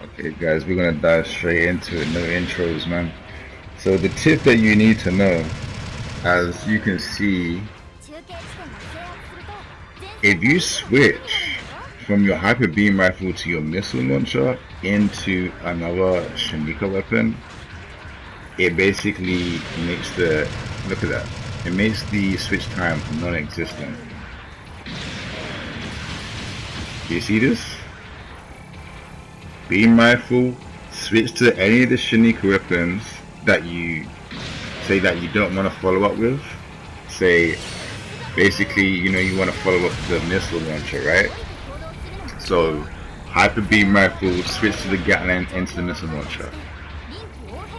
Okay, guys, we're gonna dive straight into it. No intros, man. So the tip that you need to know, as you can see, if you switch from your hyper beam rifle to your missile launcher into another Shanika weapon, it basically makes the, look at that, it makes the switch time non-existent. Do you see this? Beam rifle, switch to any of the Shanika weapons that you say that you don't want to follow up with. Say, basically, you know, you want to follow up the missile launcher, right? So, hyper beam rifle, switch to the Gatling into the missile launcher.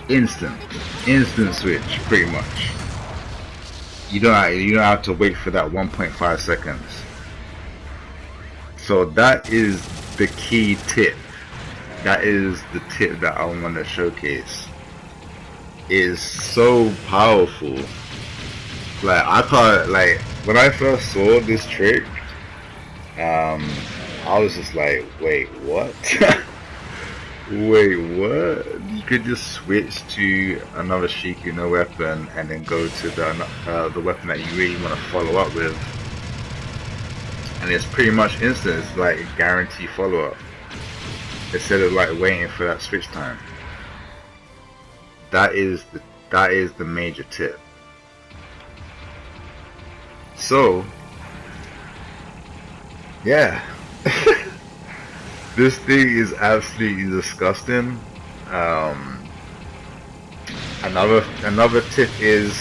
Instant switch, pretty much. You don't have to wait for that 1.5 seconds. So that is the key tip. That is the tip that I want to showcase. It is so powerful. Like, I can't, like, when I first saw this trick, I was just like, wait, what? Wait, what? You could just switch to another Shikuno weapon and then go to the weapon that you really want to follow up with, and it's pretty much instant. It's like a guaranteed follow-up instead of like waiting for that switch time. That is the major tip. So yeah. This thing is absolutely disgusting. Another tip is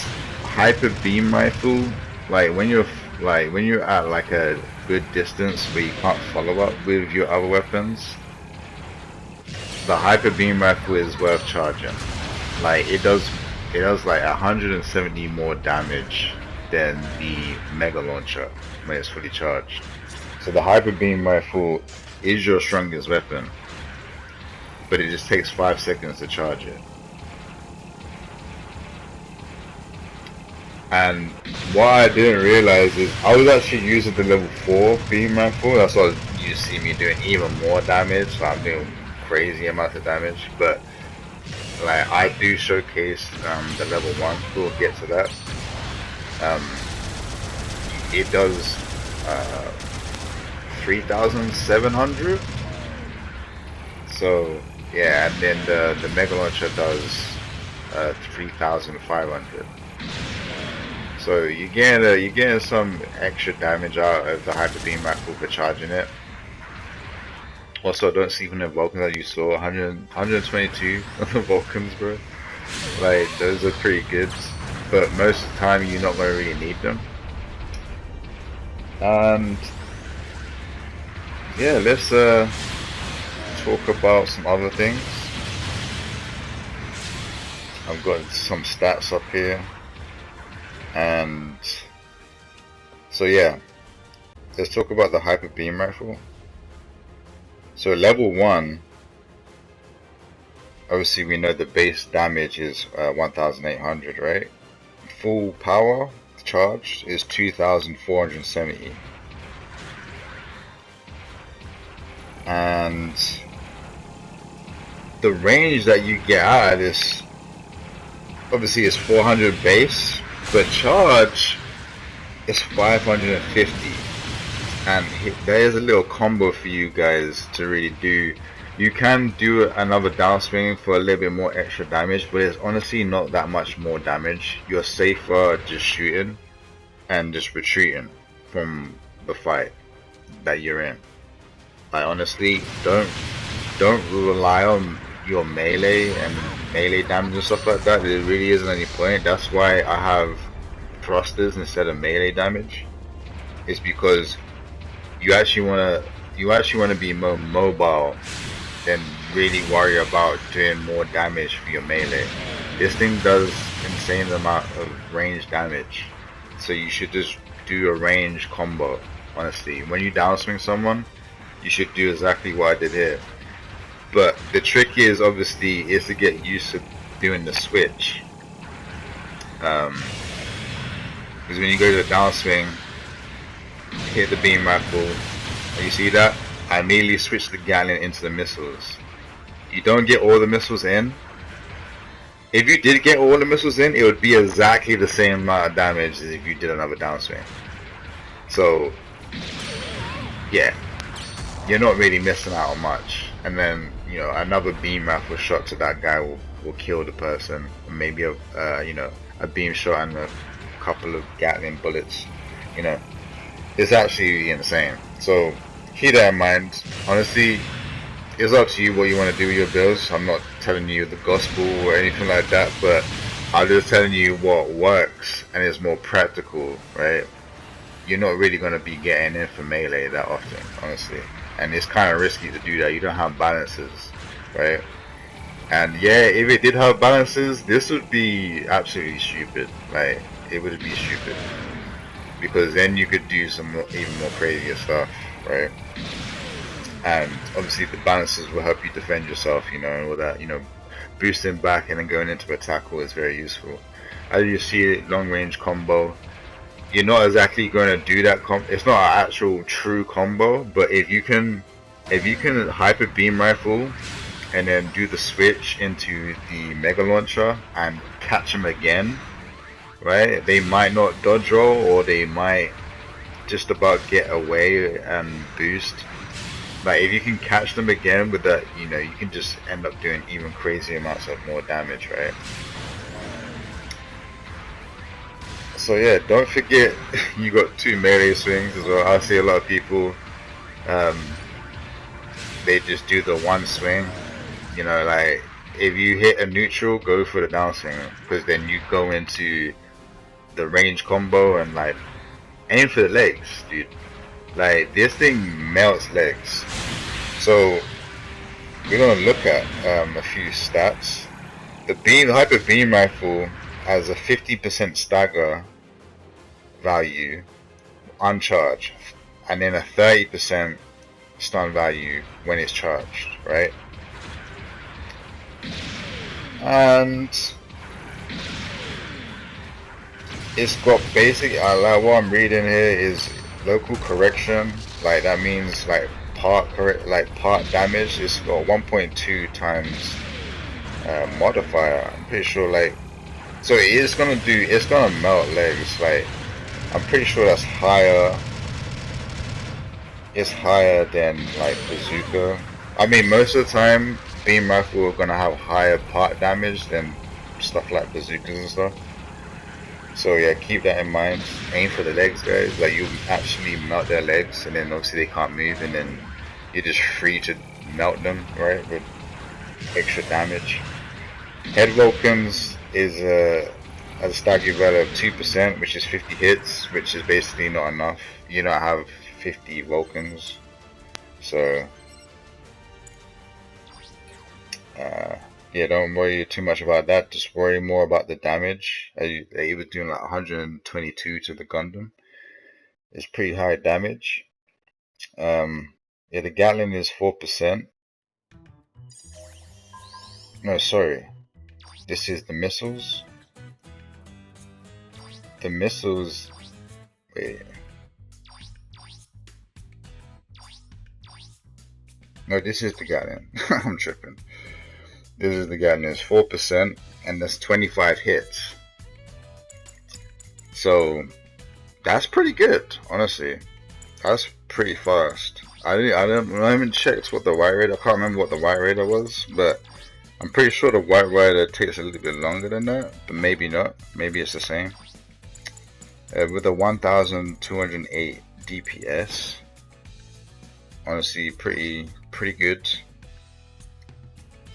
hyper beam rifle. Like when you're at like a good distance where you can't follow up with your other weapons, the hyper beam rifle is worth charging. Like it does like 170 more damage than the mega launcher when it's fully charged. So the hyper beam rifle is your strongest weapon, but it just takes 5 seconds to charge it. And what I didn't realize is I was actually using the level 4 beam rifle. That's why you see me doing even more damage. So I'm doing crazy amounts of damage. But like I do showcase the level 1. We'll get to that. It does 3,700. So yeah, and then the mega launcher does 3,500. So you're getting some extra damage out of the hyper beam rifle for charging it. Also, don't sleep on the Vulcans that you saw. 122 on the Vulcans, bro. Like those are pretty good, but most of the time you're not gonna really need them. And yeah, let's talk about some other things. I've got some stats up here, and so yeah, let's talk about the hyper beam rifle. So level 1, obviously we know the base damage is 1,800, right? Full power charged is 2,470. And the range that you get out of this obviously is 400 base, but charge is 550. And there's a little combo for you guys to really do. You can do another downswing for a little bit more extra damage, but it's honestly not that much more damage. You're safer just shooting and just retreating from the fight that you're in. Like honestly, don't rely on your melee and melee damage and stuff like that. There really isn't any point. That's why I have thrusters instead of melee damage. It's because you actually wanna be more mobile than really worry about doing more damage for your melee. This thing does insane amount of range damage, so you should just do a range combo. Honestly, when you downswing someone, you should do exactly what I did here. But the trick is obviously to get used to doing the switch. Because when you go to the downswing, hit the beam rifle, you see that? I immediately switch the Gatling into the missiles. you don't get all the missiles in. If you did get all the missiles in, it would be exactly the same amount of damage as if you did another downswing. So, yeah, you're not really missing out on much. And then, you know, another beam rifle shot to that guy will kill the person. Maybe a beam shot and a couple of Gatling bullets. You know, it's actually insane. So keep that in mind. Honestly, it's up to you what you want to do with your builds. I'm not telling you the gospel or anything like that, but I'm just telling you what works and is more practical, right? You're not really going to be getting in for melee that often, honestly. And it's kind of risky to do that. You don't have balances, right? And yeah, if it did have balances, this would be absolutely stupid. Like, it would be stupid. Because then you could do some even more crazier stuff, right? And obviously the balances will help you defend yourself, you know, and all that, you know, boosting back and then going into a tackle is very useful. As you see, long range combo, you're not exactly going to do that it's not an actual true combo, but if you can hyper beam rifle and then do the switch into the mega launcher and catch them again, right? They might not dodge roll, or they might just about get away and boost. Like, if you can catch them again with that, you know, you can just end up doing even crazy amounts of more damage, right? So yeah, don't forget you got 2 melee swings as well. I see a lot of people, they just do the one swing. You know, like, if you hit a neutral, go for the downswing, because then you go into the range combo and like aim for the legs, dude. Like, this thing melts legs. So we're gonna look at a few stats. The hyper beam rifle has a 50% stagger value uncharged, and then a 30% stun value when it's charged, right? And it's got basic, like what I'm reading here is local correction. Like, that means like part damage. It's got 1.2 times modifier. I'm pretty sure, like, so it's gonna melt legs. Like, I'm pretty sure that's higher. It's higher than like bazooka. I mean, most of the time beam rifle are gonna have higher part damage than stuff like bazookas and stuff. So yeah, keep that in mind. Aim for the legs, guys. Like, you actually melt their legs, and then obviously they can't move, and then you're just free to melt them, right, with extra damage. Head Vulcans is has a stagger value of 2%, which is 50 hits, which is basically not enough. You don't have 50 Vulcans, so yeah, don't worry too much about that. Just worry more about the damage. He was doing like 122 to the Gundam. It's pretty high damage. Yeah, the Gatling is 4%. No, sorry. This is the missiles. The missiles. Wait. No, this is the Gatling. I'm tripping. This is the Gatling. It's 4%, and that's 25 hits. So that's pretty good, honestly. That's pretty fast. I haven't checked what the White Raider. I can't remember what the White Raider was, but I'm pretty sure the White Raider takes a little bit longer than that, but maybe not. Maybe it's the same. With a 1,208 DPS, honestly, pretty good.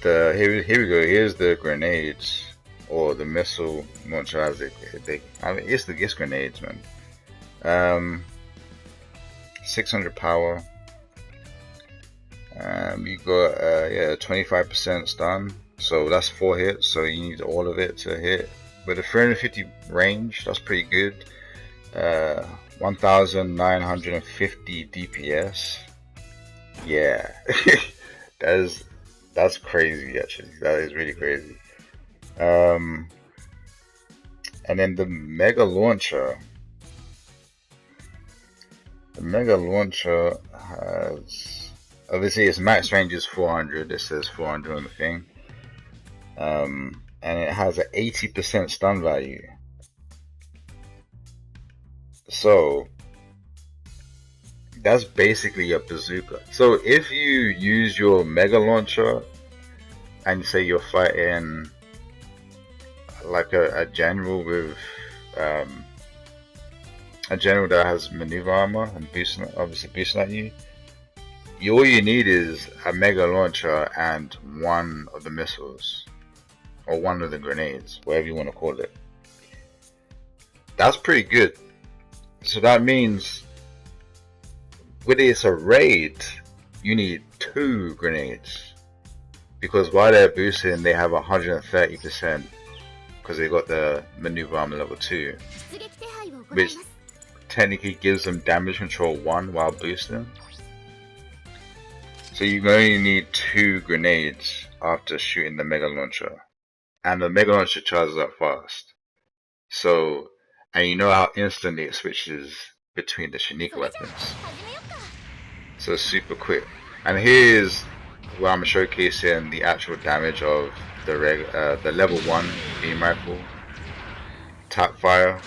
Here we go. Here's the grenades, or the missile launcher, as I mean, it's grenades, man. 600 power. You got 25% stun, so that's 4 hits. So you need all of it to hit. With a 350 range, that's pretty good. 1,950 DPS. Yeah, that's crazy. Actually, that is really crazy. And then the mega launcher. The mega launcher has Obviously, its max range is 400. It says 400 on the thing. And it has an 80% stun value. So that's basically a bazooka. So if you use your mega launcher and say you're fighting like a general with a general that has maneuver armor and boosting at you, all you need is a mega launcher and one of the missiles or one of the grenades, whatever you want to call it. That's pretty good. So that means when it's a raid, you need 2 grenades, because while they're boosting they have 130% because they got the maneuver armor level 2, which technically gives them damage control 1 while boosting. So you only need 2 grenades after shooting the mega launcher, and the mega launcher charges up fast. So, and you know how instantly it switches between the Shaniqua weapons. So it's super quick. And here's where I'm showcasing the actual damage of the level 1 beam rifle. Tap fire,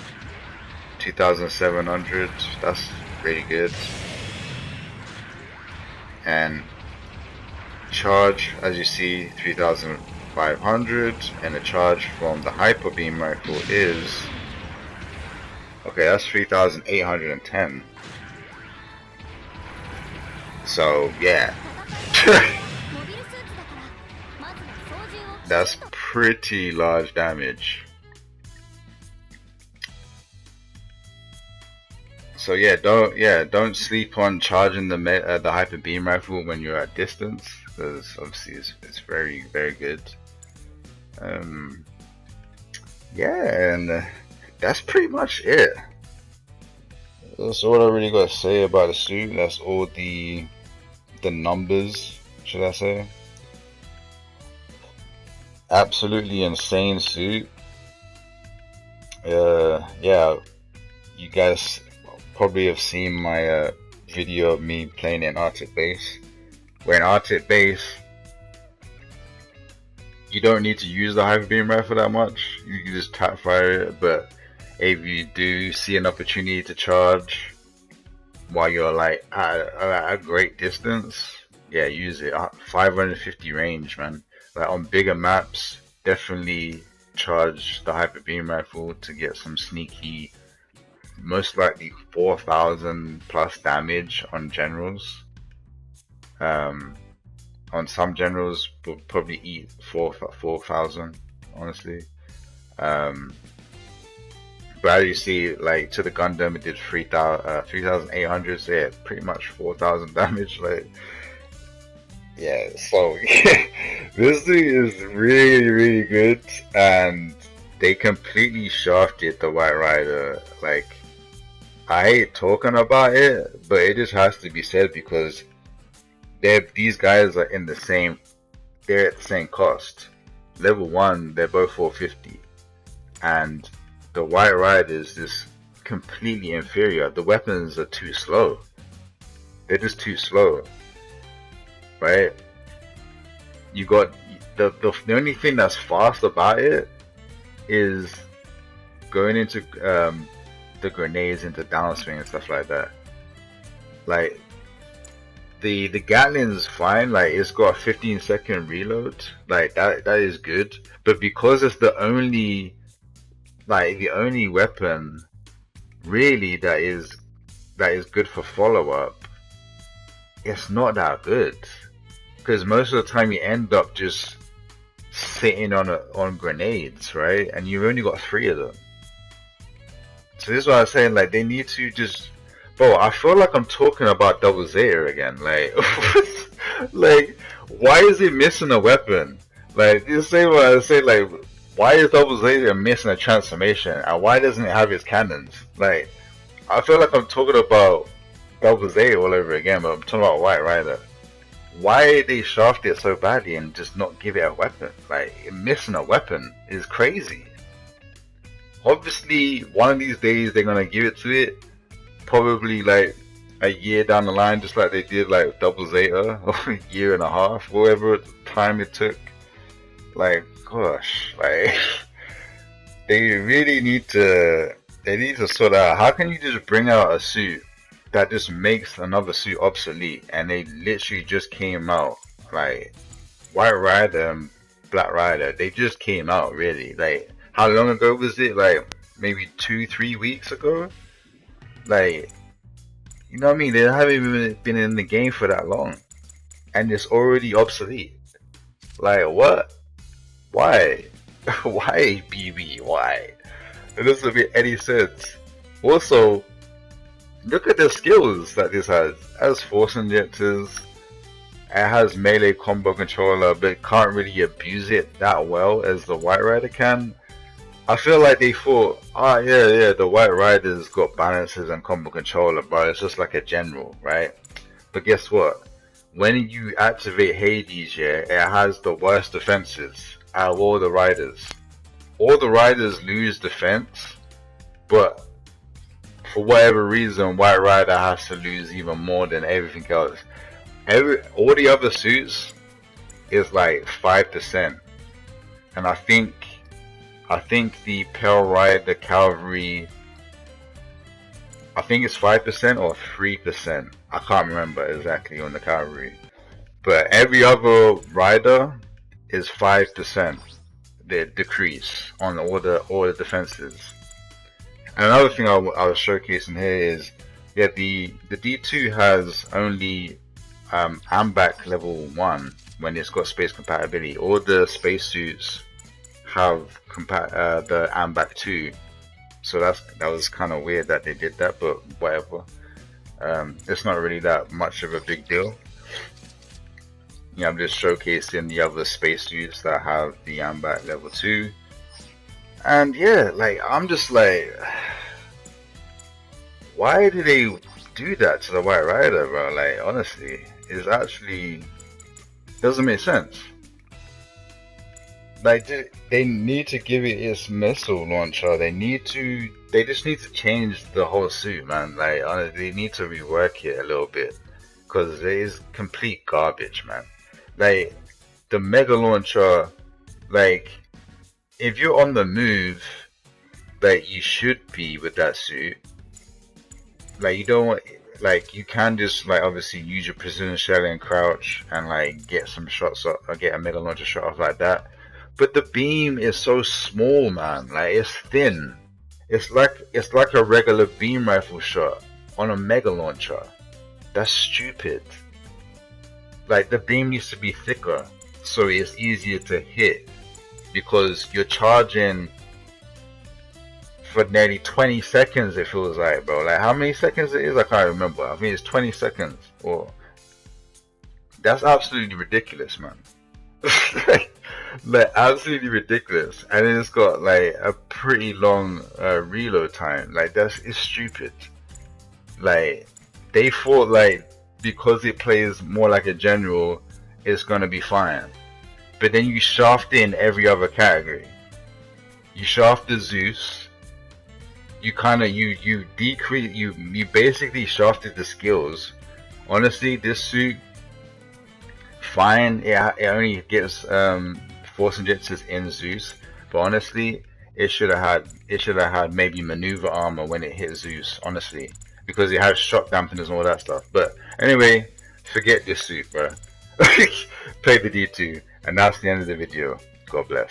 2700. That's really good. And charge, as you see, 3500. And the charge from the hyper beam rifle is, okay, that's 3810. So yeah, that's pretty large damage. So yeah, don't sleep on charging the hyper beam rifle when you're at distance, because obviously it's very, very good. Yeah, and that's pretty much it. That's all I really got to say about the suit. That's all the numbers, should I say. Absolutely insane suit. Yeah, you guys probably have seen my video of me playing in Arctic Base. Where in Arctic Base, you don't need to use the hyper beam rifle that much. You can just tap fire it, but if you do see an opportunity to charge while you're like at a great distance, yeah, use it. 550 range, man. Like on bigger maps, definitely charge the hyper beam rifle to get some sneaky, most likely 4000 plus damage on generals. On some generals will probably eat 4000, honestly. But as you see, like to the Gundam, it did 3800, so yeah, pretty much 4000 damage. Like, yeah, so yeah, this thing is really, really good, and they completely shafted the White Rider. Like, I hate talking about it, but it just has to be said because these guys are in the same, they're at the same cost. Level 1, they're both 450, and the White Rider is just completely inferior. The weapons are too slow. They're just too slow, right? You got the only thing that's fast about it is going into the grenades into downswing and stuff like that. Like the Gatling's fine. Like it's got a 15-second reload. Like that is good. But because it's the only weapon really that is good for follow-up, it's not that good, because most of the time you end up just sitting on grenades, right? And you've only got 3 of them. So this is what I'm saying, like they need to just, bro, I feel like I'm talking about Double Zeta again. Like like why is he missing a weapon? Like you say what I say, like why is Double Zeta missing a transformation, and why doesn't it have his cannons? Like, I feel like I'm talking about Double Zeta all over again, but I'm talking about White Rider. Why they shaft it so badly and just not give it a weapon? Like, missing a weapon is crazy. Obviously, one of these days they're gonna give it to it. Probably like a year down the line, just like they did like Double Zeta, or a year and a half, whatever time it took. Like, gosh, like they really need to. They need to sort out. How can you just bring out a suit that just makes another suit obsolete, and they literally just came out, like White Rider and Black Rider, they just came out, really. Like, how long ago was it? Like, maybe 2-3 weeks ago? Like, you know what I mean? They haven't even been in the game for that long, and it's already obsolete. Like, what? Why? Why, BB? Why? It doesn't make any sense. Also, look at the skills that this has. It has force injectors. It has melee combo controller, but it can't really abuse it that well as the White Rider can. I feel like they thought, yeah, the White Rider's got balances and combo controller, but it's just like a general, right? But guess what? When you activate Hades, yeah, it has the worst defenses out of all the riders. All the riders lose defense, but for whatever reason, White Rider has to lose even more than everything else. All the other suits is like 5%, and I think the Pale Rider Cavalry, I think it's 5% or 3%. I can't remember exactly on the Cavalry, but every other rider is 5%. The decrease on all the defenses. And another thing I was showcasing here is, yeah, the D2 has only AMBAC level 1 when it's got space compatibility. All the spacesuits have the AMBAC 2, so that was kind of weird that they did that, but whatever. It's not really that much of a big deal. Yeah, I'm just showcasing the other spacesuits that have the AMBAC level 2. And yeah, like, I'm just like, why did they do that to the White Rider, bro? Like, honestly, it actually doesn't make sense. Like, they need to give it its missile launcher. They just need to change the whole suit, man. Like, honestly, they need to rework it a little bit, because it is complete garbage, man. Like, the mega launcher, like, if you're on the move, like you should be with that suit, like, you don't want, like, you can just, like, obviously use your precision shell and crouch and like get some shots up, or get a mega launcher shot off like that. But the beam is so small, man. Like, it's thin. It's like a regular beam rifle shot on a mega launcher. That's stupid. Like, the beam needs to be thicker so it's easier to hit, because you're charging for nearly 20 seconds, it feels like, bro. Like, how many seconds it is, I can't remember. I think it's 20 seconds. Or that's absolutely ridiculous, man. Like, absolutely ridiculous. And then it's got like a pretty long reload time. Like, it's stupid. Like, they thought, like, because it plays more like a general, it's gonna be fine. But then you shaft in every other category. You shaft the Zeus. You kind of you decrease, you basically shafted the skills. Honestly, this suit, fine. It only gets force injectors in Zeus, but honestly, it should have had maybe maneuver armor when it hit Zeus. Honestly, because it has shock dampeners and all that stuff. But anyway, forget this suit, bro. Play the D2, and that's the end of the video. God bless.